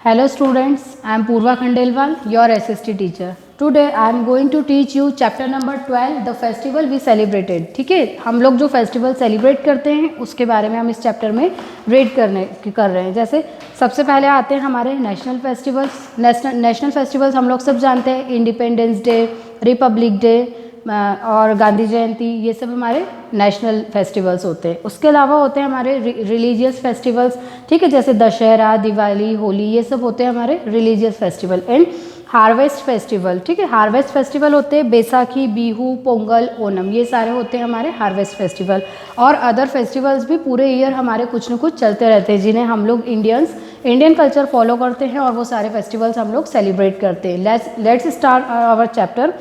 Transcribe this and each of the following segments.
Hello students, I am Purva Khandelwal, your SST teacher. Today I am going to teach you chapter number 12, the festival we celebrated. ठीक है, हम लोग जो festival celebrate करते हैं उसके बारे में हम इस चैप्टर में रीड कर रहे हैं। जैसे सबसे पहले आते हैं हमारे नेशनल फेस्टिवल्स। नेशनल फेस्टिवल्स हम लोग सब जानते हैं, इंडिपेंडेंस डे, रिपब्लिक डे और गांधी जयंती, ये सब हमारे नेशनल फेस्टिवल्स होते हैं। उसके अलावा होते हैं हमारे रिलीजियस फेस्टिवल्स, ठीक है, जैसे दशहरा, दिवाली, होली, ये सब होते हैं हमारे religious festival. And harvest festival, ठीक है, हार्वेस्ट फेस्टिवल होते हैं बैसाखी, बिहू, पोंगल, ओणम, ये सारे होते हैं हमारे हार्वेस्ट फेस्टिवल। और अदर फेस्टिवल्स भी पूरे ईयर हमारे कुछ न कुछ चलते रहते हैं, जिन्हें हम लोग इंडियन कल्चर फॉलो करते हैं और वो सारे फेस्टिवल्स हम लोग सेलिब्रेट करते हैं। Let's start our chapter.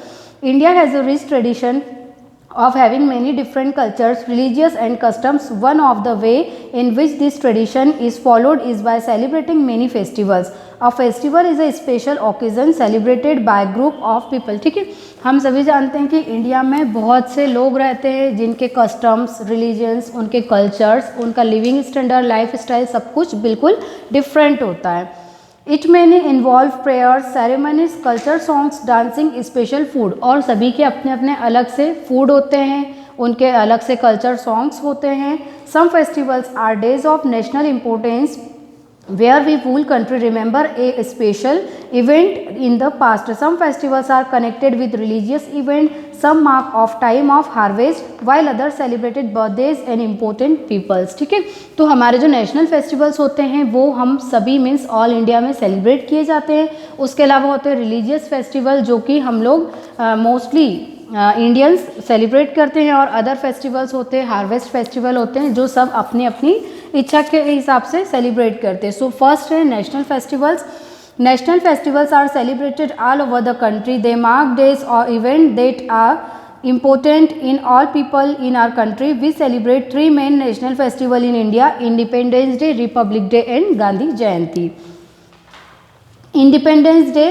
India has a rich tradition of having many different cultures, religious and customs. One of the way in which this tradition is followed is by celebrating many festivals. A festival is a special occasion celebrated by group of people. ठीक है, हम सभी जानते हैं कि India में बहुत से लोग रहते हैं जिनके कस्टम्स, रिलीजन्स, उनके कल्चर्स, उनका लिविंग स्टैंडर्ड, लाइफ स्टाइल सब कुछ बिल्कुल डिफरेंट होता है। It many involve prayers, ceremonies, culture songs, dancing, special food, और सभी के अपने अपने अलग से फूड होते हैं, उनके अलग से कल्चर सॉन्ग्स होते हैं। Some festivals are days of national importance where we whole country remember a special event in the past. Some festivals are connected with religious event, some mark of time of harvest while others celebrated birthdays and important peoples. ठीक है, तो हमारे जो national festivals होते हैं वो हम सभी मीन्स ऑल इंडिया में सेलिब्रेट किए जाते हैं। उसके अलावा होते हैं रिलीजियस फेस्टिवल जो कि हम लोग मोस्टली इंडियंस सेलिब्रेट करते हैं, और अदर फेस्टिवल्स होते हैं, हार्वेस्ट फेस्टिवल होते हैं जो सब अपनी अपनी इच्छा के हिसाब से सेलिब्रेट करते हैं। सो फर्स्ट है national festivals. National festivals are celebrated all over the country. They mark days और event that are important in all people in our country. We celebrate three main national festival in India: Independence Day, Republic Day and Gandhi Jayanti. Independence Day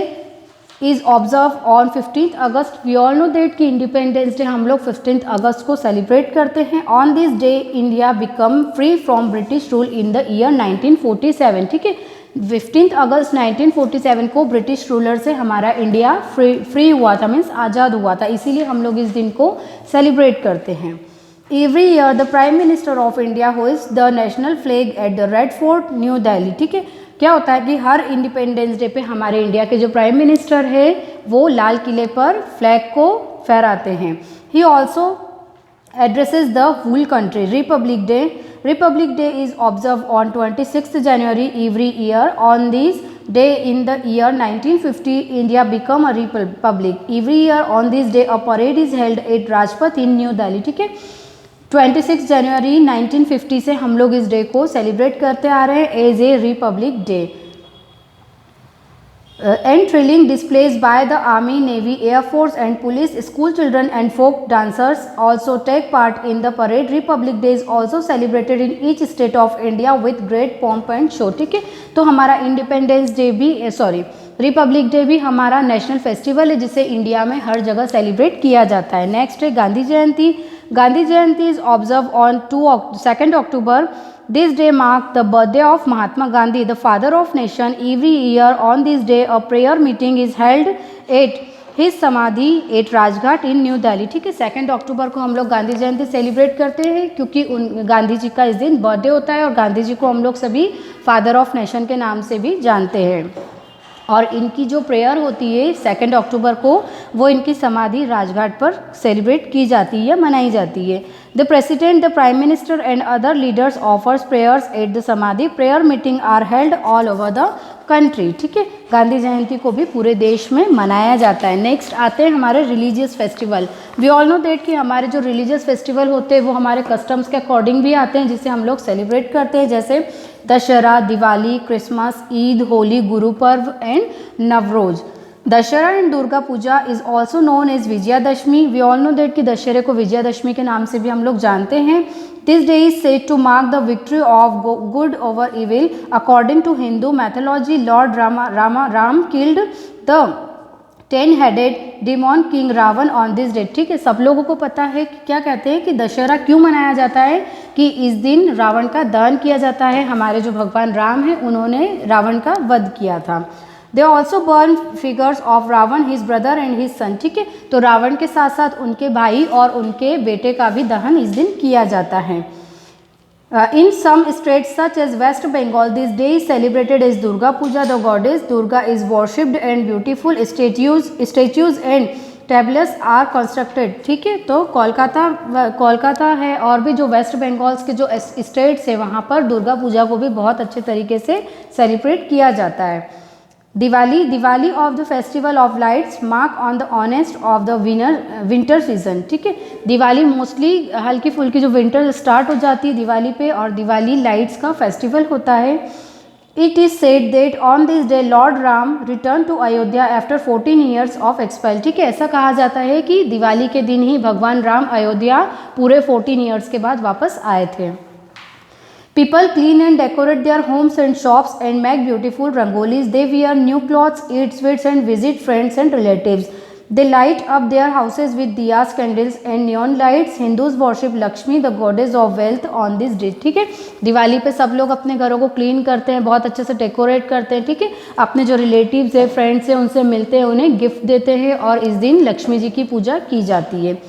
is observed on 15th August. We all know that कि Independence Day हम लोग 15th अगस्त को celebrate करते हैं। On this day India become free from British rule in the year 1947. ठीक है, 15 अगस्त 1947 को British ruler से हमारा इंडिया फ्री हुआ था, मीन्स आज़ाद हुआ था, इसीलिए हम लोग इस दिन को सेलिब्रेट करते हैं। Every year the prime minister of India hoist the national flag at the red fort, new Delhi. ठीक है, क्या होता है कि हर इंडिपेंडेंस डे पे हमारे इंडिया के जो प्राइम मिनिस्टर है वो लाल किले पर फ्लैग को फहराते हैं। He also addresses the whole country. Republic Day is observed on 26th January every year. On this day in the year 1950 India became a republic. Every year on this day a parade is held at Rajpath in New Delhi. ठीक है, 26 जनवरी 1950 से हम लोग इस day को celebrate करते आ रहे हैं as a Republic Day. And thrilling displays by the Army, Navy, Air Force and Police, school children and folk dancers also take part in the parade. Republic Day is also celebrated in each state of India with great pomp and show. ठीक है, तो हमारा independence day भी Republic day भी हमारा national festival है जिसे India में हर जगह सेलिब्रेट किया जाता है। नेक्स्ट है Gandhi Jayanti. Gandhi Jayanti is observe on 2 October. This day marks the birthday of Mahatma Gandhi, the father of nation. Every year on this day a prayer meeting is held at his समाधि at Rajghat in New Delhi. ठीक है, 2 अक्टूबर को हम लोग गांधी जयंती celebrate करते हैं क्योंकि गांधी जी का इस दिन बर्थडे होता है और गांधी जी को हम लोग सभी फादर ऑफ नेशन के नाम से भी जानते हैं। और इनकी जो प्रेयर होती है 2 अक्टूबर को वो इनकी समाधि राजघाट पर सेलिब्रेट की जाती है, मनाई जाती है। The president, the prime minister and other leaders offers prayers at the samadhi. Prayer meeting are held all over the country. ठीक है, गांधी जयंती को भी पूरे देश में मनाया जाता है. नेक्स्ट आते हैं हमारे religious festival. We all know that कि हमारे जो रिलीजियस फेस्टिवल होते हैं वो हमारे कस्टम्स के अकॉर्डिंग भी आते हैं जिसे हम लोग सेलिब्रेट करते हैं, जैसे Dussehra, Diwali, Christmas, Eid, Holi, Guru Parv and Navroz. Dussehra and Durga Puja is also known as Vijayadashami. We all know that कि दशहरे को विजयादशमी के नाम से भी हम लोग जानते हैं. This day is said to mark the victory of good over evil. According to Hindu mythology, lord Ram killed the 10-headed demon king Ravan on this day. ठीक है, सब लोगों को पता है कि क्या कहते हैं कि दशहरा क्यों मनाया जाता है, कि इस दिन रावण का दहन किया जाता है। हमारे जो भगवान राम हैं उन्होंने रावण का वध किया था। They also burn figures of Ravan, his brother and his son. ठीक है, तो रावण के साथ साथ उनके भाई और उनके बेटे का भी दहन इस दिन किया जाता है। In some states such as West Bengal, this day is celebrated as Durga Puja. The goddess Durga is worshipped and beautiful statues and tablets are constructed. ठीक है, तो कोलकाता है और भी जो वेस्ट बंगाल के जो स्टेट्स है वहाँ पर दुर्गा पूजा को भी बहुत अच्छे तरीके से सेलिब्रेट किया जाता है। Diwali of the festival of lights mark on the honest of the winter season. ठीक है, दिवाली मोस्टली हल्की फुल्की जो विंटर स्टार्ट हो जाती है दिवाली पे, और दिवाली लाइट्स का फेस्टिवल होता है। It is said that on this day lord Ram return to Ayodhya after 14 years of exile. ठीक है, ऐसा कहा जाता है कि दिवाली के दिन ही भगवान राम अयोध्या पूरे 14 ईयर्स के बाद वापस आए थे। People clean and decorate their homes and shops and make beautiful rangolis. They wear new clothes, eat sweets and visit friends and relatives. They light up their houses with diyas, candles and neon lights. Hindus worship Lakshmi, the goddess of wealth on this day. ठीक है, दिवाली पे सब लोग अपने घरों को clean करते हैं, बहुत अच्छे से डेकोरेट करते हैं। ठीक है, अपने जो रिलेटिव्स है, फ्रेंड्स हैं, उनसे मिलते हैं, उन्हें गिफ्ट देते हैं और इस दिन लक्ष्मी जी की पूजा की जाती है।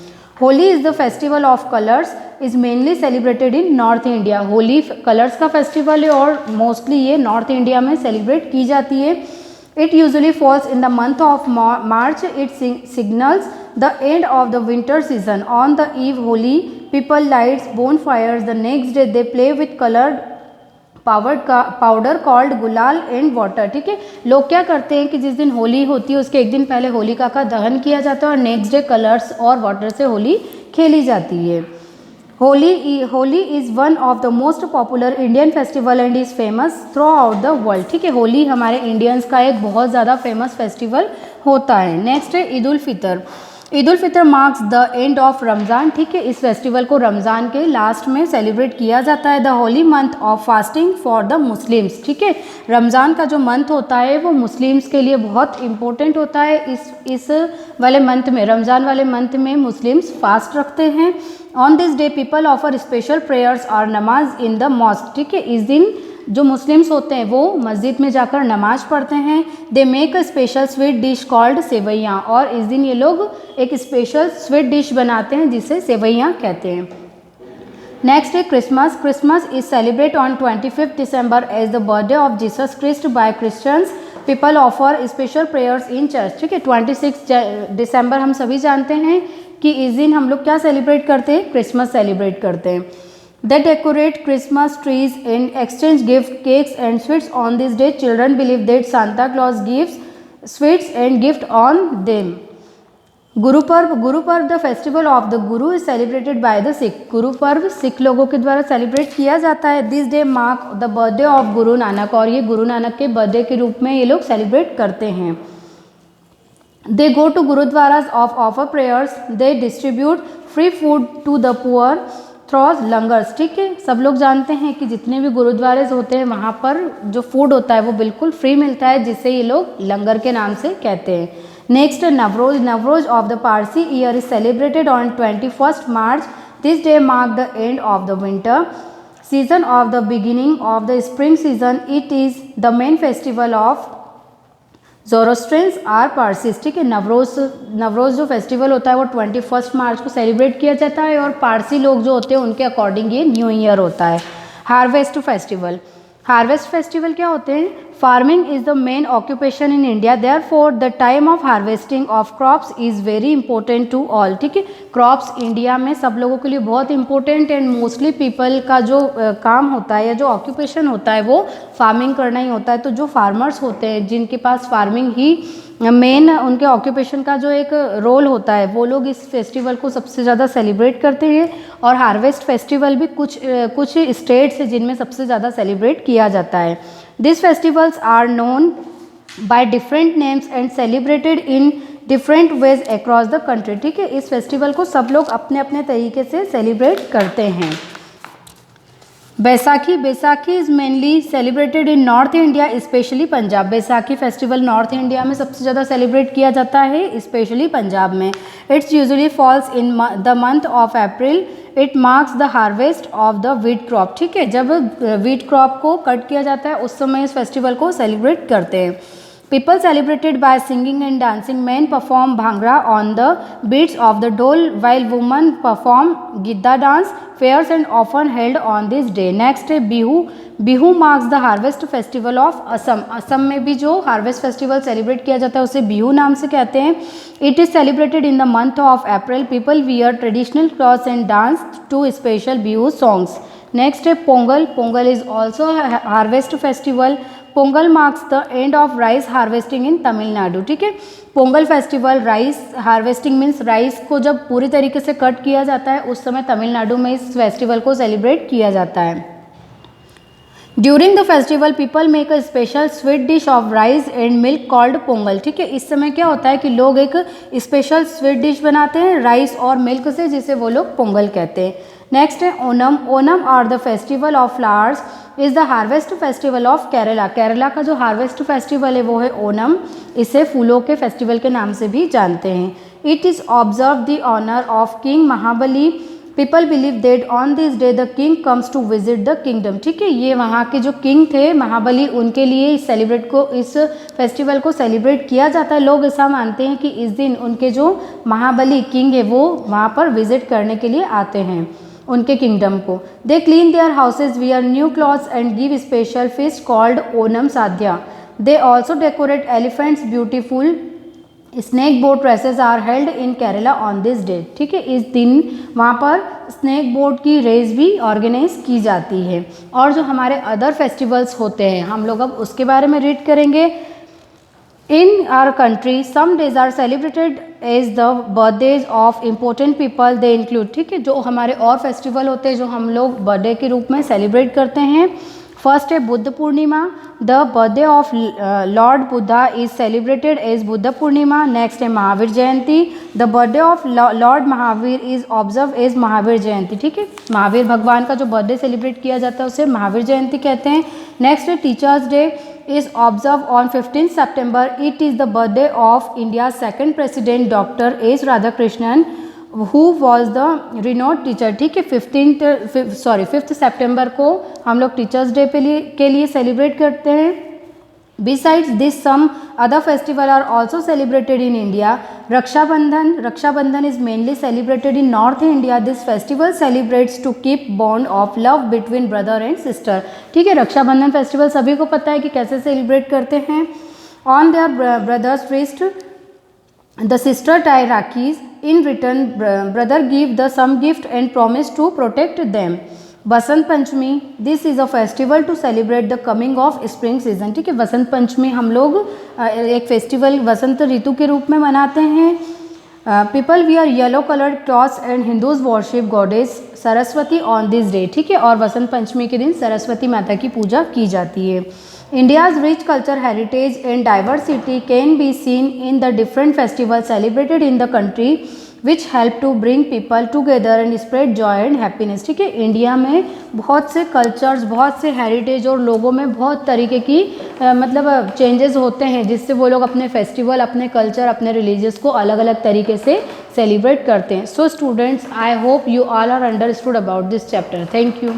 Holi is the festival of colours, is mainly celebrated in north India. Holi colours का फेस्टिवल है और मोस्टली ये नॉर्थ इंडिया में सेलिब्रेट की जाती है। It usually falls in the month of March. It signals the end of the winter season. On the eve Holi people lights bonfires. The next day they play with coloured powder called गुलाल and water. ठीक है, लोग क्या करते हैं कि जिस दिन होली होती है उसके एक दिन पहले होलिका का दहन किया जाता है और नेक्स्ट डे कलर्स और वाटर से होली खेली जाती है। Holi is one of the most popular Indian festival and is famous through out the world. ठीक है, होली हमारे इंडियंस का एक बहुत ज़्यादा फेमस फेस्टिवल होता है। नेक्स्ट है Eid ul Fitr. Eid ul Fitr marks the end of Ramzan. ठीक है, इस फेस्टिवल को रमज़ान के लास्ट में सेलिब्रेट किया जाता है। The Holi month of fasting for the Muslims. ठीक है, रमज़ान का जो मंथ होता है वो मुस्लिम्स के लिए बहुत इम्पोर्टेंट होता है। इस वाले मंथ में, रमज़ान वाले मंथ में मुस्लिम्स फास्ट रखते हैं। On this day people offer special prayers और नमाज इन द मॉस्क। ठीक है, इस दिन जो मुस्लिम्स होते हैं वो मस्जिद में जाकर नमाज पढ़ते हैं। They make a special sweet dish called sevaiyan, और इस दिन ये लोग एक स्पेशल स्वीट डिश बनाते हैं जिसे सेवैयाँ कहते हैं। नेक्स्ट है Christmas. Christmas is celebrate on 25 December as the birthday of Jesus Christ by Christians. People offer special prayers in church. ठीक है, 26 दिसंबर हम सभी जानते हैं कि इस दिन हम लोग क्या सेलिब्रेट करते हैं, क्रिसमस सेलिब्रेट करते हैं। They decorate Christmas trees and exchange gift cakes and sweets on this day. Children believe that Santa Claus gives sweets and gift on them. Guru Parv the festival of the Guru is celebrated by the Sikh. Guru Parv Sikh लोगों के द्वारा celebrate किया जाता है। This day mark the birthday of Guru Nanak, और ये गुरु नानक के birthday के रूप में ये लोग सेलिब्रेट करते हैं। They go to gurdwaras of offer prayers. They distribute free food to the poor through langars. ठीक है, सब लोग जानते हैं कि जितने भी गुरुद्वारे होते हैं वहाँ पर जो फूड होता है वो बिल्कुल फ्री मिलता है, जिसे ये लोग लंगर के नाम से कहते हैं। Next Navroz. Navroz of the Parsi year is celebrated on 21 March. This day mark the end of the winter season of the beginning of the spring season. It is the main festival of Zoroastrians or Parsis. ठीक है, नवरोज जो festival होता है वो 21 मार्च को celebrate किया जाता है और पारसी लोग जो होते हैं उनके अकॉर्डिंग ये न्यू ईयर होता है। Harvest festival. हार्वेस्ट फेस्टिवल क्या होते हैं? Farming is the main occupation in India, therefore the time of harvesting of crops is very important to all. ठीक है, क्रॉप्स इंडिया में सब लोगों के लिए बहुत इंपॉर्टेंट एंड मोस्टली पीपल का जो काम होता है या जो ऑक्यूपेशन होता है वो फार्मिंग करना ही होता है। तो जो फार्मर्स होते हैं जिनके पास फार्मिंग ही मेन उनके ऑक्यूपेशन का जो एक रोल होता है, वो लोग इस फेस्टिवल को सबसे ज़्यादा सेलिब्रेट करते हैं। और हार्वेस्ट फेस्टिवल भी कुछ स्टेट्स हैं जिनमें सबसे ज़्यादा सेलिब्रेट किया जाता है। This festivals are known by different names and celebrated in different ways across the country. ठीक है, इस फेस्टिवल को सब लोग अपने अपने तरीके से सेलिब्रेट करते हैं। Baisakhi, Baisakhi is mainly celebrated in north India specially Punjab. Baisakhi festival north India में सबसे ज़्यादा सेलिब्रेट किया जाता है, स्पेशली पंजाब में। It's usually falls in the month of April. It marks the harvest of the wheat crop. ठीक है, जब वीट क्रॉप को कट किया जाता है उस समय इस फेस्टिवल को सेलिब्रेट करते हैं। People celebrated by singing and dancing. Men perform bhangra on the beats of the dole, while women perform gidda dance. Fairs and often held on this day. Next है Bihu. Bihu marks the harvest festival of Assam. Assam में भी जो harvest festival celebrate किया जाता है उसे बिहू नाम से कहते हैं। It is celebrated in the month of April. People wear traditional clothes and dance to special Bihu songs. Next है Pongal. Pongal is also a harvest festival. Pongal marks the end of rice harvesting in Tamil Nadu. ठीक है, Pongal festival rice harvesting means rice को जब पूरी तरीके से cut किया जाता है उस समय तमिलनाडु में इस फेस्टिवल को सेलिब्रेट किया जाता है। During the festival people make a special sweet dish of rice and milk called Pongal. ठीक है, इस समय क्या होता है कि लोग एक स्पेशल स्वीट डिश बनाते हैं राइस और मिल्क से, जिसे वो लोग पोंगल कहते हैं। नेक्स्ट है Onam. Onam or the festival of flowers is the harvest festival of Kerala. Kerala का जो हार्वेस्ट फेस्टिवल है वो है ओनम। इसे फूलों के फेस्टिवल के नाम से भी जानते हैं। It is observe the honour of king Mahabali. People believe that on this day the king comes to visit the kingdom. ठीक है, ये वहाँ के जो किंग थे महाबली, उनके लिए इस फेस्टिवल को सेलिब्रेट किया जाता है। लोग ऐसा मानते हैं कि इस दिन उनके जो महाबली किंग है वो वहाँ पर विजिट करने के लिए आते हैं उनके किंगडम को। They clean their houses, wear new clothes and give special feast called Onam sadhya. They also decorate elephants. Beautiful snake boat races are held in Kerala on this day. ठीक है, इस दिन वहाँ पर स्नैक बोट की रेस भी ऑर्गेनाइज की जाती है। और जो हमारे अदर फेस्टिवल्स होते हैं हम लोग अब उसके बारे में रीड करेंगे। In our country, some days are celebrated as the birthdays of important people. They include, ठीक है, जो हमारे और फेस्टिवल होते हैं जो हम लोग बर्थडे के रूप में सेलिब्रेट करते हैं। फर्स्ट है Buddha Purnima. The birthday of lord Buddha is celebrated as Buddha Purnima. Next है Mahavir Jayanti. The birthday of lord Mahavir is observe as Mahavir Jayanti. ठीक है, महावीर भगवान का जो बर्थडे सेलिब्रेट किया जाता है उसे महावीर जयंती कहते हैं। नेक्स्ट है teachers day is observed on 15th September. It is the birthday of India's second president Dr. S. Radhakrishnan, who was the renowned teacher. ठीक है, 5th सितंबर को हम लोग टीचर्स डे के लिए सेलिब्रेट करते हैं। Besides this, some other festivals are also celebrated in India. Rakshabandhan. Rakshabandhan is mainly celebrated in North India. This festival celebrates to keep bond of love between brother and sister. ठीक है, Rakshabandhan festival सभी को पता है कि कैसे celebrate करते हैं। On their brother's wrist, the sister tie rakis. In return, brother give the some gift and promise to protect them. Basant Panchami. This is a festival to celebrate the coming of spring season. ठीक है, बसंत पंचमी हम लोग एक festival वसंत ऋतु के रूप में मनाते हैं। People wear yellow coloured clothes and Hindus worship goddess Saraswati on this day. ठीक है, और वसंत पंचमी के दिन सरस्वती माता की पूजा की जाती है। India's rich culture heritage and diversity can be seen in the different festival celebrated in the country which help to bring people together and spread joy and happiness. ठीक है, इंडिया में बहुत से कल्चर्स, बहुत से हेरिटेज और लोगों में बहुत तरीके की मतलब चेंजेस होते हैं जिससे वो लोग अपने फेस्टिवल, अपने कल्चर, अपने रिलीजियस को अलग अलग तरीके से सेलिब्रेट करते हैं। So students, I hope you all are understood about this chapter. Thank you.